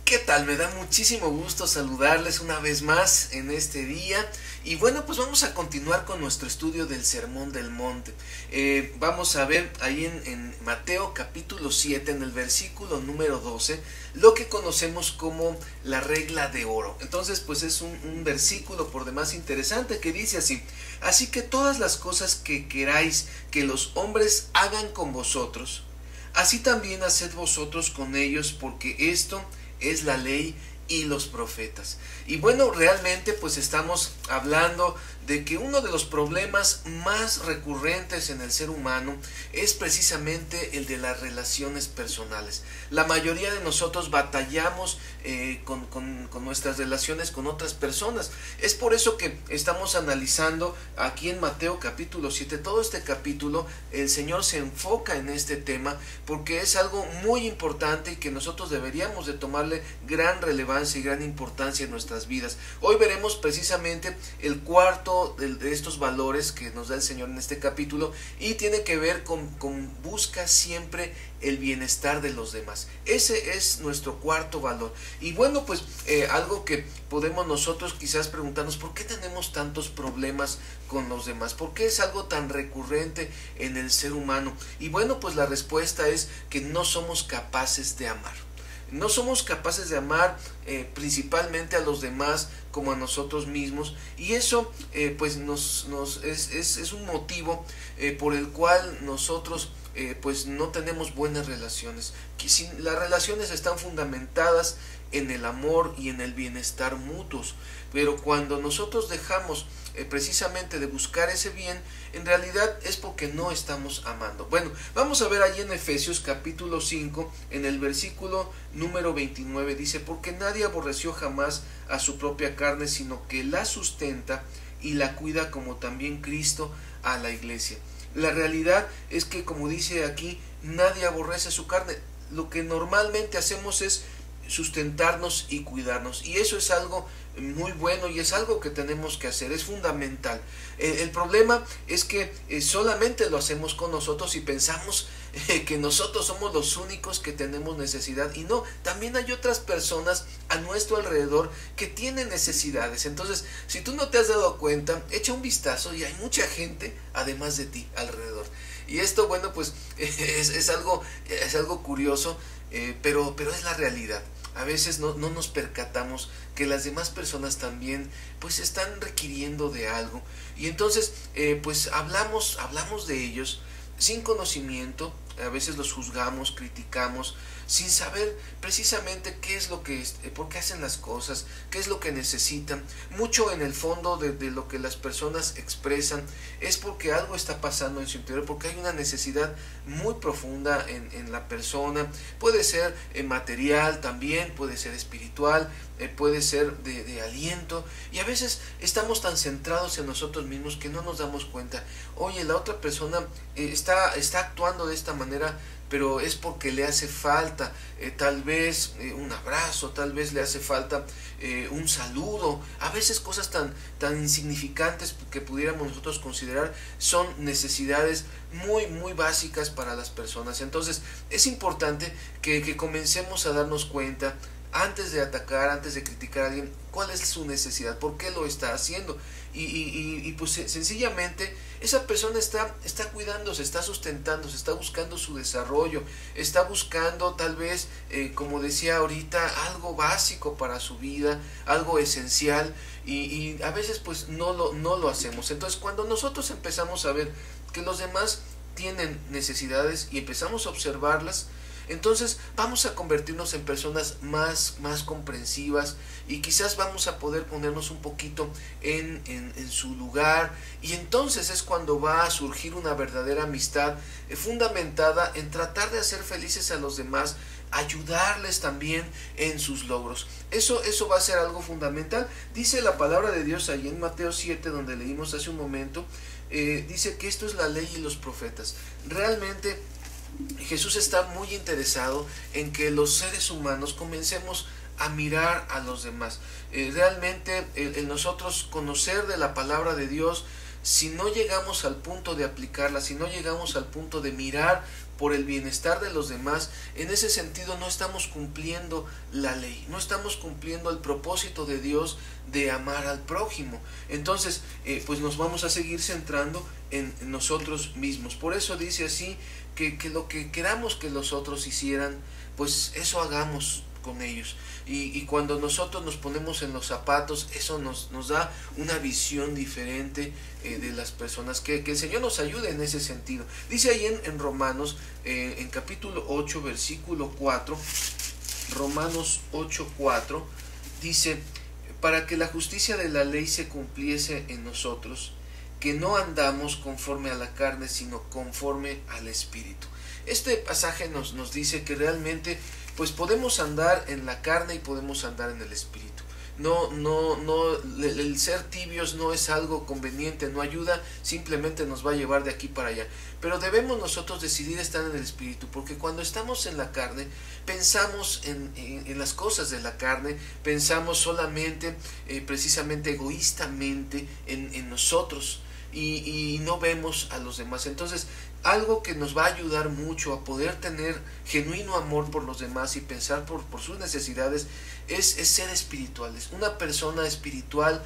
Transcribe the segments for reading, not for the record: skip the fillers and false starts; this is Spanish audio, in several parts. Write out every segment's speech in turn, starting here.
¿Qué tal? Me da muchísimo gusto saludarles una vez más en este día. Y bueno, pues vamos a continuar con nuestro estudio del Sermón del Monte. Vamos a ver ahí en Mateo capítulo 7, en el versículo número 12, lo que conocemos como la regla de oro. Entonces, pues es un versículo por demás interesante que dice así: así que todas las cosas que queráis que los hombres hagan con vosotros, así también haced vosotros con ellos, porque esto es la ley y los profetas. Y bueno, realmente pues estamos hablando de que uno de los problemas más recurrentes en el ser humano es precisamente el de las relaciones personales. La mayoría de nosotros batallamos con nuestras relaciones con otras personas. Es por eso que estamos analizando aquí en Mateo capítulo 7, todo este capítulo. El Señor se enfoca en este tema porque es algo muy importante y que nosotros deberíamos de tomarle gran relevancia y gran importancia en nuestras vidas. Hoy veremos precisamente el cuarto de estos valores que nos da el Señor en este capítulo, y tiene que ver con busca siempre el bienestar de los demás. Ese es nuestro cuarto valor. Y bueno, pues algo que podemos nosotros quizás preguntarnos: ¿por qué tenemos tantos problemas con los demás? ¿Por qué es algo tan recurrente en el ser humano? Y bueno, pues la respuesta es que no somos capaces de amar. No somos capaces de amar principalmente a los demás como a nosotros mismos, y eso pues es un motivo por el cual nosotros pues no tenemos buenas relaciones. Las relaciones están fundamentadas en el amor y en el bienestar mutuos, pero cuando nosotros dejamos precisamente de buscar ese bien, en realidad es porque no estamos amando. Bueno, vamos a ver allí en Efesios capítulo 5, en el versículo número 29, dice: porque nadie aborreció jamás a su propia carne, sino que la sustenta y la cuida, como también Cristo a la iglesia. La realidad es que, como dice aquí, nadie aborrece su carne. Lo que normalmente hacemos es sustentarnos y cuidarnos, y eso es algo muy bueno y es algo que tenemos que hacer, es fundamental. El problema es que solamente lo hacemos con nosotros y pensamos que nosotros somos los únicos que tenemos necesidad, y no, también hay otras personas a nuestro alrededor que tienen necesidades. Entonces, si tú no te has dado cuenta, echa un vistazo y hay mucha gente además de ti alrededor. Y esto, bueno, pues es algo curioso, pero es la realidad. A veces no nos percatamos que las demás personas también pues están requiriendo de algo, y entonces pues hablamos de ellos sin conocimiento. A veces los juzgamos, criticamos, sin saber precisamente qué es lo que por qué hacen las cosas, qué es lo que necesitan. Mucho en el fondo de lo que las personas expresan es porque algo está pasando en su interior, porque hay una necesidad muy profunda en la persona. Puede ser material también, puede ser espiritual, puede ser de aliento, y a veces estamos tan centrados en nosotros mismos que no nos damos cuenta. Oye, la otra persona está actuando de esta manera, pero es porque le hace falta tal vez un abrazo, tal vez le hace falta un saludo. A veces cosas tan insignificantes que pudiéramos nosotros considerar son necesidades muy básicas para las personas. Entonces es importante que comencemos a darnos cuenta, antes de atacar, antes de criticar a alguien, cuál es su necesidad, por qué lo está haciendo. Y pues sencillamente esa persona está cuidándose, está sustentándose, está buscando su desarrollo, está buscando tal vez, como decía ahorita, algo básico para su vida, algo esencial, y a veces pues no lo hacemos. Entonces, cuando nosotros empezamos a ver que los demás tienen necesidades y empezamos a observarlas, entonces vamos a convertirnos en personas más comprensivas, y quizás vamos a poder ponernos un poquito en su lugar, y entonces es cuando va a surgir una verdadera amistad fundamentada en tratar de hacer felices a los demás, ayudarles también en sus logros. Eso va a ser algo fundamental. Dice la palabra de Dios ahí en Mateo 7, donde leímos hace un momento, dice que esto es la ley y los profetas. Realmente Jesús está muy interesado en que los seres humanos comencemos a mirar a los demás. Realmente el nosotros conocer de la palabra de Dios, si no llegamos al punto de aplicarla, si no llegamos al punto de mirar por el bienestar de los demás, en ese sentido no estamos cumpliendo la ley, no estamos cumpliendo el propósito de Dios de amar al prójimo. Entonces, pues nos vamos a seguir centrando en nosotros mismos. Por eso dice así, que lo que queramos que los otros hicieran, pues eso hagamos con ellos. Y cuando nosotros nos ponemos en los zapatos, eso nos da una visión diferente de las personas. Que el Señor nos ayude en ese sentido. Dice ahí en Romanos, en capítulo 8, versículo 4, Romanos 8, 4, dice: para que la justicia de la ley se cumpliese en nosotros, que no andamos conforme a la carne, sino conforme al Espíritu. Este pasaje nos dice que realmente pues podemos andar en la carne y podemos andar en el Espíritu. No, el ser tibios no es algo conveniente, no ayuda, simplemente nos va a llevar de aquí para allá. Pero debemos nosotros decidir estar en el Espíritu, porque cuando estamos en la carne, pensamos en las cosas de la carne, pensamos solamente, precisamente egoístamente en nosotros, y no vemos a los demás. Entonces, algo que nos va a ayudar mucho a poder tener genuino amor por los demás y pensar por sus necesidades es ser espirituales. Una persona espiritual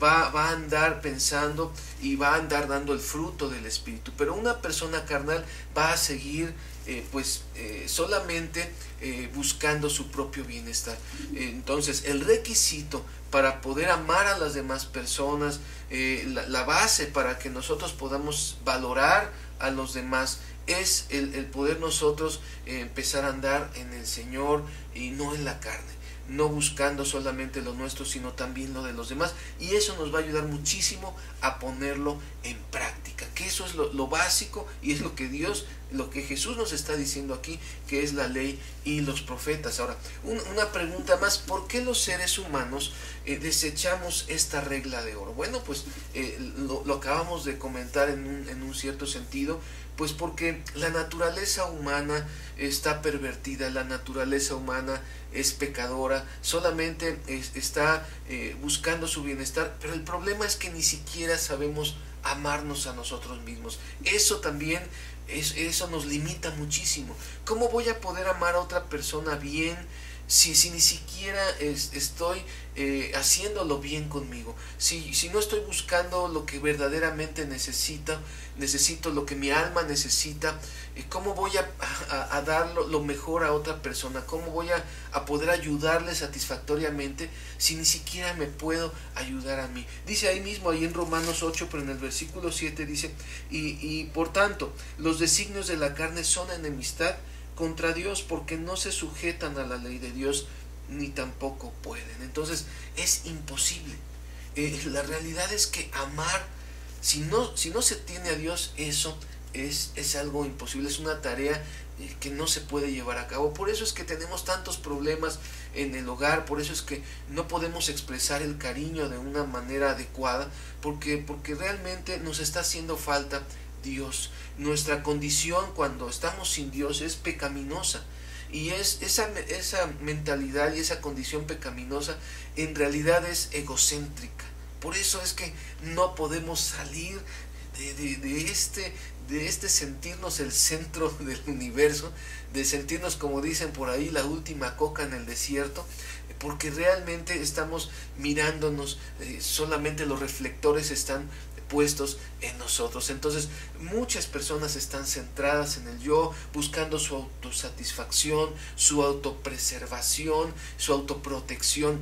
va a andar pensando y va a andar dando el fruto del Espíritu, pero una persona carnal va a seguir solamente buscando su propio bienestar. Entonces, el requisito para poder amar a las demás personas, la base para que nosotros podamos valorar a los demás, es el poder nosotros empezar a andar en el Señor y no en la carne, no buscando solamente lo nuestro, sino también lo de los demás. Y eso nos va a ayudar muchísimo a ponerlo en práctica, que eso es lo básico, y es lo que Jesús nos está diciendo aquí, que es la ley y los profetas. Ahora, una pregunta más: ¿por qué los seres humanos desechamos esta regla de oro? Bueno, pues lo acabamos de comentar en un cierto sentido, pues porque la naturaleza humana está pervertida, la naturaleza humana es pecadora, solamente está buscando su bienestar, pero el problema es que ni siquiera sabemos amarnos a nosotros mismos. Eso también, eso nos limita muchísimo. ¿Cómo voy a poder amar a otra persona bien si ni siquiera estoy haciéndolo bien conmigo? Si no estoy buscando lo que verdaderamente necesito, lo que mi alma necesita, ¿cómo voy a dar lo mejor a otra persona? ¿Cómo voy a poder ayudarle satisfactoriamente si ni siquiera me puedo ayudar a mí? Dice ahí mismo, ahí en Romanos 8, pero en el versículo 7 dice: y por tanto, los designios de la carne son enemistad contra Dios, porque no se sujetan a la ley de Dios, ni tampoco pueden. Entonces, es imposible. La realidad es que amar, si no se tiene a Dios, eso es algo imposible, es una tarea que no se puede llevar a cabo. Por eso es que tenemos tantos problemas en el hogar, por eso es que no podemos expresar el cariño de una manera adecuada, porque realmente nos está haciendo falta Dios. Nuestra condición cuando estamos sin Dios es pecaminosa, y esa mentalidad y esa condición pecaminosa en realidad es egocéntrica. Por eso es que no podemos salir de este sentirnos el centro del universo, de sentirnos, como dicen por ahí, la última coca en el desierto, porque realmente estamos mirándonos, solamente los reflectores están puestos en nosotros. Entonces, muchas personas están centradas en el yo, buscando su autosatisfacción, su autopreservación, su autoprotección.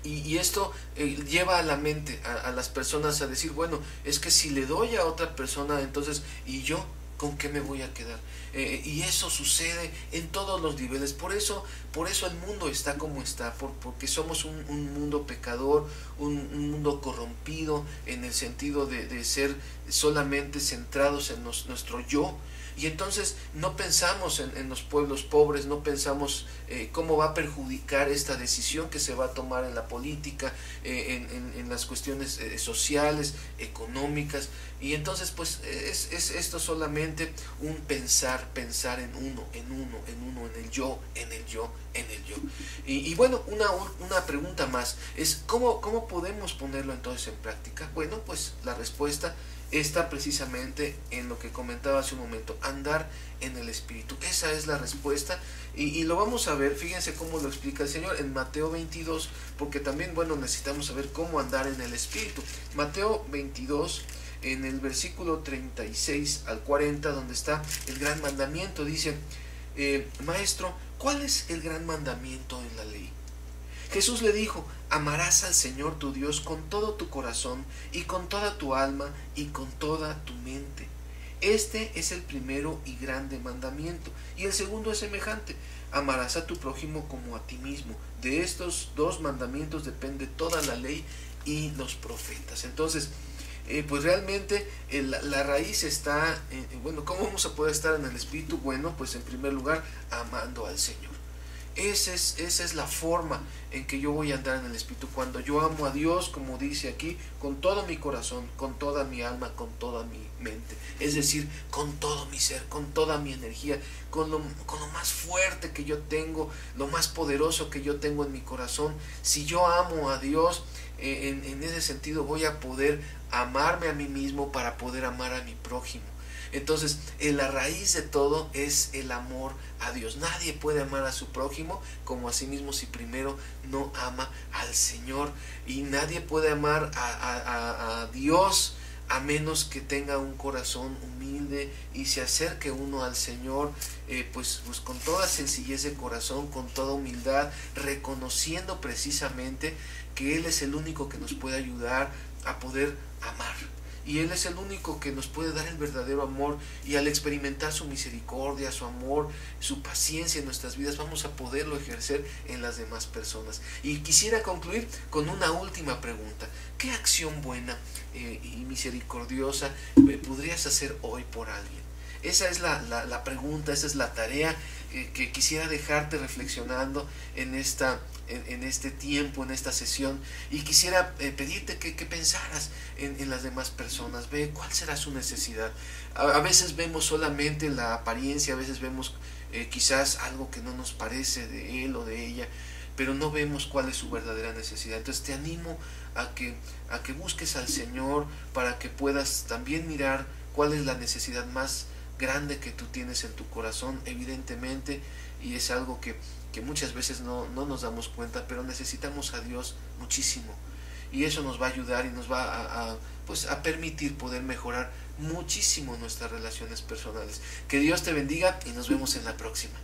Y esto lleva a la mente, a las personas a decir: bueno, es que si le doy a otra persona, entonces, ¿y yo con qué me voy a quedar? Y eso sucede en todos los niveles. Por eso el mundo está como está, porque somos un mundo pecador, un mundo corrompido, en el sentido de ser solamente centrados en nuestro yo. Y entonces no pensamos en los pueblos pobres, no pensamos cómo va a perjudicar esta decisión que se va a tomar en la política, en las cuestiones sociales, económicas. Y entonces pues es esto solamente un pensar en uno, en el yo. Y bueno, una pregunta más es: ¿cómo podemos ponerlo entonces en práctica? Bueno, pues la respuesta está precisamente en lo que comentaba hace un momento, andar en el Espíritu. Esa es la respuesta y lo vamos a ver, fíjense cómo lo explica el Señor en Mateo 22, porque también, bueno, necesitamos saber cómo andar en el Espíritu. Mateo 22, en el versículo 36 al 40, donde está el gran mandamiento, dice, Maestro, ¿cuál es el gran mandamiento en la ley? Jesús le dijo, amarás al Señor tu Dios con todo tu corazón y con toda tu alma y con toda tu mente. Este es el primero y grande mandamiento, y el segundo es semejante, amarás a tu prójimo como a ti mismo. De estos dos mandamientos depende toda la ley y los profetas. Entonces, pues realmente la raíz está, bueno, ¿cómo vamos a poder estar en el Espíritu? Bueno, pues en primer lugar, amando al Señor. Esa es la forma en que yo voy a andar en el Espíritu, cuando yo amo a Dios, como dice aquí, con todo mi corazón, con toda mi alma, con toda mi mente, es decir, con todo mi ser, con toda mi energía, con lo más fuerte que yo tengo, lo más poderoso que yo tengo en mi corazón. Si yo amo a Dios, en ese sentido voy a poder amarme a mí mismo para poder amar a mi prójimo. Entonces, la raíz de todo es el amor a Dios. Nadie puede amar a su prójimo como a sí mismo si primero no ama al Señor. Y nadie puede amar a Dios a menos que tenga un corazón humilde y se acerque uno al Señor, pues con toda sencillez de corazón, con toda humildad, reconociendo precisamente que Él es el único que nos puede ayudar a poder amar. Y Él es el único que nos puede dar el verdadero amor, y al experimentar su misericordia, su amor, su paciencia en nuestras vidas, vamos a poderlo ejercer en las demás personas. Y quisiera concluir con una última pregunta. ¿Qué acción buena y misericordiosa podrías hacer hoy por alguien? Esa es la pregunta, esa es la tarea que quisiera dejarte reflexionando en este tiempo, en esta sesión, y quisiera pedirte que pensaras en las demás personas. Ve cuál será su necesidad. A veces vemos solamente la apariencia, a veces vemos quizás algo que no nos parece de él o de ella, pero no vemos cuál es su verdadera necesidad. Entonces te animo a que busques al Señor para que puedas también mirar cuál es la necesidad más grande que tú tienes en tu corazón, evidentemente, y es algo que muchas veces no nos damos cuenta, pero necesitamos a Dios muchísimo, y eso nos va a ayudar y nos va a permitir poder mejorar muchísimo nuestras relaciones personales. Que Dios te bendiga y nos vemos en la próxima.